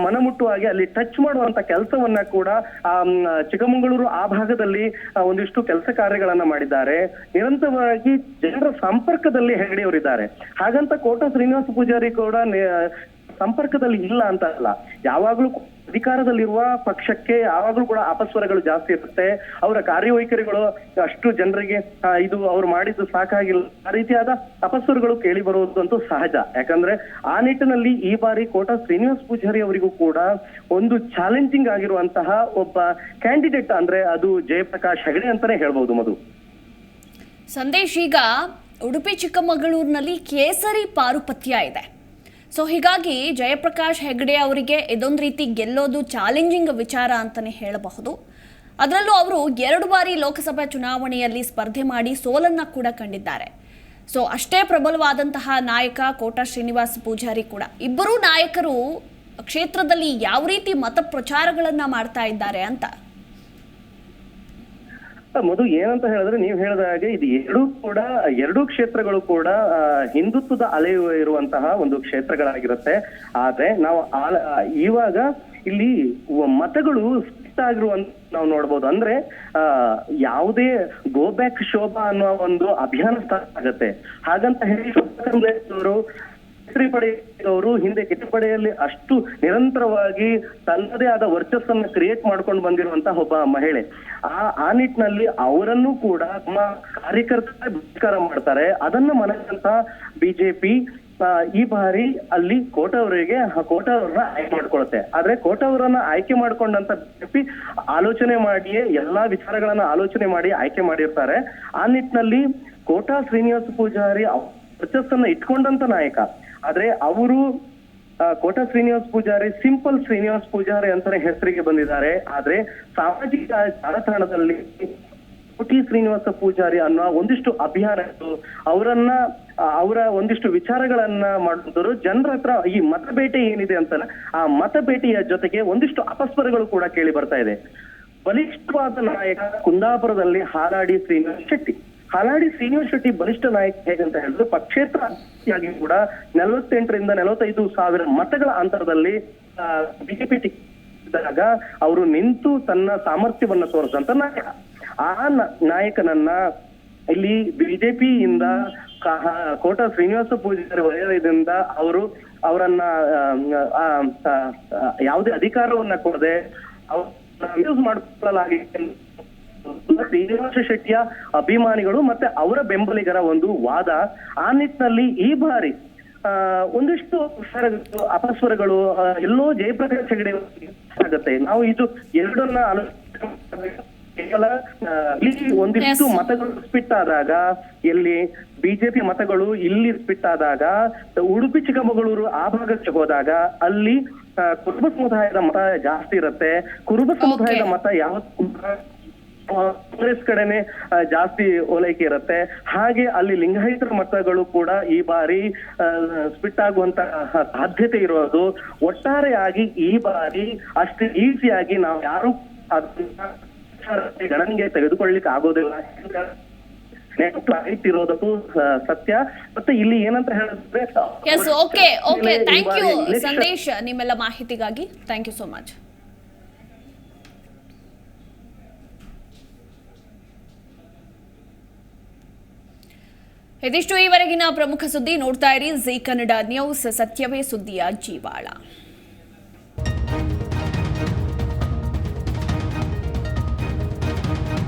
ಮನಮುಟ್ಟುವಾಗಿ ಅಲ್ಲಿ ಟಚ್ ಮಾಡುವಂತ ಕೆಲಸವನ್ನ ಕೂಡ ಚಿಕ್ಕಮಗಳೂರು ಆ ಭಾಗದಲ್ಲಿ ಒಂದಿಷ್ಟು ಕೆಲಸ ಕಾರ್ಯಗಳನ್ನ ಮಾಡಿದ್ದಾರೆ. ನಿರಂತರವಾಗಿ ಜನರ ಸಂಪರ್ಕದಲ್ಲಿ ಹೆಗಡೆ ಅವರಿದ್ದಾರೆ. ಹಾಗಂತ ಕೋಟ ಶ್ರೀನಿವಾಸ ಪೂಜಾರಿ ಕೂಡ ಸಂಪರ್ಕದಲ್ಲಿ ಇಲ್ಲ ಅಂತ ಅಲ್ಲ. ಯಾವಾಗ್ಲೂ ಅಧಿಕಾರದಲ್ಲಿರುವ ಪಕ್ಷಕ್ಕೆ ಯಾವಾಗ್ಲೂ ಕೂಡ ಅಪಸ್ವರಗಳು ಜಾಸ್ತಿ ಇರುತ್ತೆ. ಅವರ ಕಾರ್ಯವೈಖರಿಗಳು ಅಷ್ಟು ಜನರಿಗೆ ಇದು ಅವ್ರು ಮಾಡಿದ್ದು ಸಾಕಾಗಿಲ್ಲ, ಆ ರೀತಿಯಾದ ಅಪಸ್ವರಗಳು ಕೇಳಿ ಬರುವುದಂತೂ ಸಹಜ. ಯಾಕಂದ್ರೆ ಆ ನಿಟ್ಟಿನಲ್ಲಿ ಈ ಬಾರಿ ಕೋಟ ಶ್ರೀನಿವಾಸ ಪೂಜಾರಿ ಅವರಿಗೂ ಕೂಡ ಒಂದು ಚಾಲೆಂಜಿಂಗ್ ಆಗಿರುವಂತಹ ಒಬ್ಬ ಕ್ಯಾಂಡಿಡೇಟ್ ಅಂದ್ರೆ ಅದು ಜಯಪ್ರಕಾಶ್ ಹೆಗಡೆ ಅಂತಾನೆ ಹೇಳ್ಬಹುದು. ಮಧು, ಸಂದೇಶ್, ಈಗ ಉಡುಪಿ ಚಿಕ್ಕಮಗಳೂರಿನಲ್ಲಿ ಕೇಸರಿ ಪಾರುಪತ್ಯ ಇದೆ. ಸೊ ಹೀಗಾಗಿ ಜಯಪ್ರಕಾಶ್ ಹೆಗಡೆ ಅವರಿಗೆ ಇದೊಂದು ರೀತಿ ಗೆಲ್ಲೋದು ಚಾಲೆಂಜಿಂಗ್ ವಿಚಾರ ಅಂತಲೇ ಹೇಳಬಹುದು. ಅದರಲ್ಲೂ ಅವರು 2 ಬಾರಿ ಲೋಕಸಭಾ ಚುನಾವಣೆಯಲ್ಲಿ ಸ್ಪರ್ಧೆ ಮಾಡಿ ಸೋಲನ್ನು ಕೂಡ ಕಂಡಿದ್ದಾರೆ. ಸೊ ಅಷ್ಟೇ ಪ್ರಬಲವಾದಂತಹ ನಾಯಕ ಕೋಟ ಶ್ರೀನಿವಾಸ ಪೂಜಾರಿ ಕೂಡ. ಇಬ್ಬರೂ ನಾಯಕರು ಕ್ಷೇತ್ರದಲ್ಲಿ ಯಾವ ರೀತಿ ಮತ ಪ್ರಚಾರಗಳನ್ನು ಮಾಡ್ತಾ ಇದ್ದಾರೆ ಅಂತ. ಮಧು, ಏನಂತ ಹೇಳಿದ್ರೆ ನೀವು ಹೇಳಿದ ಹಾಗೆ ಇದು ಎರಡೂ ಕ್ಷೇತ್ರಗಳು ಕೂಡ ಹಿಂದುತ್ವದ ಅಲೆಯು ಇರುವಂತಹ ಒಂದು ಕ್ಷೇತ್ರಗಳಾಗಿರುತ್ತೆ. ಆದ್ರೆ ನಾವು ಇವಾಗ ಇಲ್ಲಿ ಮತಗಳು ಆಗಿರುವಂತ ನಾವು ನೋಡ್ಬೋದು. ಅಂದ್ರೆ ಯಾವುದೇ ಗೋ ಬ್ಯಾಕ್ ಶೋಭಾ ಅನ್ನೋ ಒಂದು ಅಭಿಯಾನ ಸ್ಟಾರ್ಟ್ ಆಗತ್ತೆ. ಹಾಗಂತ ಹೇಳಿ ಅವರು ಪಡೆಯವರು ಹಿಂದೆ ಕಿತ್ತಪಡೆಯಲ್ಲಿ ಅಷ್ಟು ನಿರಂತರವಾಗಿ ತನ್ನದೇ ಆದ ವರ್ಚಸ್ಸನ್ನು ಕ್ರಿಯೇಟ್ ಮಾಡ್ಕೊಂಡು ಬಂದಿರುವಂತಹ ಒಬ್ಬ ಮಹಿಳೆ. ಆ ನಿಟ್ಟಿನಲ್ಲಿ ಅವರನ್ನು ಕೂಡ ತಮ್ಮ ಕಾರ್ಯಕರ್ತರ ಬಹಿಷ್ಕಾರ ಮಾಡ್ತಾರೆ. ಅದನ್ನ ಮನಗಂತ ಬಿಜೆಪಿ ಈ ಬಾರಿ ಅಲ್ಲಿ ಕೋಟ ಅವರನ್ನ ಆಯ್ಕೆ ಮಾಡ್ಕೊಳುತ್ತೆ. ಆದ್ರೆ ಕೋಟ ಅವರನ್ನ ಆಯ್ಕೆ ಮಾಡ್ಕೊಂಡಂತ ಬಿಜೆಪಿ ಆಲೋಚನೆ ಮಾಡಿಯೇ ಎಲ್ಲಾ ವಿಚಾರಗಳನ್ನ ಆಲೋಚನೆ ಮಾಡಿ ಆಯ್ಕೆ ಮಾಡಿರ್ತಾರೆ. ಆ ನಿಟ್ಟಿನಲ್ಲಿ ಕೋಟ ಶ್ರೀನಿವಾಸ ಪೂಜಾರಿ ವರ್ಚಸ್ಸನ್ನ ಇಟ್ಕೊಂಡಂತ ನಾಯಕ. ಆದ್ರೆ ಅವರು ಕೋಟ ಶ್ರೀನಿವಾಸ ಪೂಜಾರಿ ಸಿಂಪಲ್ ಶ್ರೀನಿವಾಸ ಪೂಜಾರಿ ಅಂತಾನೆ ಹೆಸರಿಗೆ ಬಂದಿದ್ದಾರೆ. ಆದ್ರೆ ಸಾಮಾಜಿಕ ಜಾಲತಾಣದಲ್ಲಿ ಕೋಟಿ ಶ್ರೀನಿವಾಸ ಪೂಜಾರಿ ಅನ್ನೋ ಒಂದಿಷ್ಟು ಅಭಿಯಾನಗಳು ಅವರ ಒಂದಿಷ್ಟು ವಿಚಾರಗಳನ್ನ ಮಾಡಿದ್ರು. ಜನರ ಹತ್ರ ಈ ಮತಬೇಟೆ ಏನಿದೆ ಅಂತಲ್ಲ, ಆ ಮತಬೇಟೆಯ ಜೊತೆಗೆ ಒಂದಿಷ್ಟು ಅಪಸ್ವರಗಳು ಕೂಡ ಕೇಳಿ ಬರ್ತಾ ಇದೆ. ಬಲಿಷ್ಠವಾದ ನಾಯಕ ಕುಂದಾಪುರದಲ್ಲಿ ಹಾಲಾಡಿ ಶ್ರೀನಿವಾಸ್ ಶೆಟ್ಟಿ ಬಲಿಷ್ಠ ನಾಯಕ ಹೇಗಂತ ಹೇಳಿದ್ರೆ ಪಕ್ಷೇತರ ಅಭ್ಯರ್ಥಿಯಾಗಿ ಕೂಡ 48,000 ರಿಂದ 45,000 ಮತಗಳ ಅಂತರದಲ್ಲಿ ಬಿಜೆಪಿ ಟಿಕೆಟ್ ಅವರು ನಿಂತು ತನ್ನ ಸಾಮರ್ಥ್ಯವನ್ನ ತೋರಿಸಿದಂತ ನಾಯಕ. ಆ ನಾಯಕನನ್ನ ಇಲ್ಲಿ ಬಿಜೆಪಿಯಿಂದ ಕೋಟ ಶ್ರೀನಿವಾಸ ಪೂಜಾರಿ ವಲಯದಿಂದ ಅವರನ್ನ ಯಾವುದೇ ಅಧಿಕಾರವನ್ನ ಕೊಡದೆ ಯೂಸ್ ಮಾಡ್ಕೊಳ್ಳಲಾಗಿದೆ. ಶ್ರೀನಿವಾಸ ಶೆಟ್ಟಿಯ ಅಭಿಮಾನಿಗಳು ಮತ್ತೆ ಅವರ ಬೆಂಬಲಿಗರ ಒಂದು ವಾದ. ಆ ನಿಟ್ಟಿನಲ್ಲಿ ಈ ಬಾರಿ ಒಂದಿಷ್ಟು ಅಪಸ್ವರಗಳು ಎಲ್ಲೋ ಜಯಪ್ರಕಾಶ್ ಹೆಗಡೆ ಆಗತ್ತೆ. ನಾವು ಇದು ಎರಡನ್ನ ಕೇವಲ ಇಲ್ಲಿ ಒಂದಿಷ್ಟು ಮತಗಳು ಸ್ಪಿಟ್ ಆದಾಗ, ಎಲ್ಲಿ ಬಿಜೆಪಿ ಮತಗಳು ಇಲ್ಲಿ ಸ್ಪಿಟ್ ಆದಾಗ, ಉಡುಪಿ ಚಿಕ್ಕಮಗಳೂರು ಆ ಭಾಗಕ್ಕೆ ಹೋದಾಗ ಅಲ್ಲಿ ಕುರುಬ ಸಮುದಾಯದ ಮತ ಜಾಸ್ತಿ ಇರುತ್ತೆ. ಕುರುಬ ಸಮುದಾಯದ ಮತ ಯಾವತ್ತೂ ಕಾಂಗ್ರೆಸ್ ಕಡೆನೆ ಜಾಸ್ತಿ ಓಲೈಕೆ ಇರುತ್ತೆ. ಹಾಗೆ ಅಲ್ಲಿ ಲಿಂಗಾಯತರ ಮತಗಳು ಕೂಡ ಈ ಬಾರಿ ಸ್ಪಿಟ್ ಆಗುವಂತ ಸಾಧ್ಯತೆ ಇರೋದು. ಒಟ್ಟಾರೆಯಾಗಿ ಈ ಬಾರಿ ಅಷ್ಟು ಈಸಿಯಾಗಿ ನಾವು ಯಾರು ಗಣನೆಗೆ ತೆಗೆದುಕೊಳ್ಳಿಕ್ಕೆ ಆಗೋದಿಲ್ಲ. ಇರೋದಕ್ಕೂ ಸತ್ಯ. ಮತ್ತೆ ಇಲ್ಲಿ ಏನಂತ ಹೇಳಿದ್ರೆ ಥ್ಯಾಂಕ್ ಯು ಸಂದೇಶ್, ನಿಮ್ಮೆಲ್ಲ ಮಾಹಿತಿಗಾಗಿ ಥ್ಯಾಂಕ್ ಯು ಸೋ ಮಚ್. ಇದಿಷ್ಟು ಈವರೆಗಿನ ಪ್ರಮುಖ ಸುದ್ದಿ. ನೋಡ್ತಾ ಇರಿ ಜೀ ಕನ್ನಡ ನ್ಯೂಸ್, ಸತ್ಯವೇ ಸುದ್ದಿಯ ಜೀವಾಳ.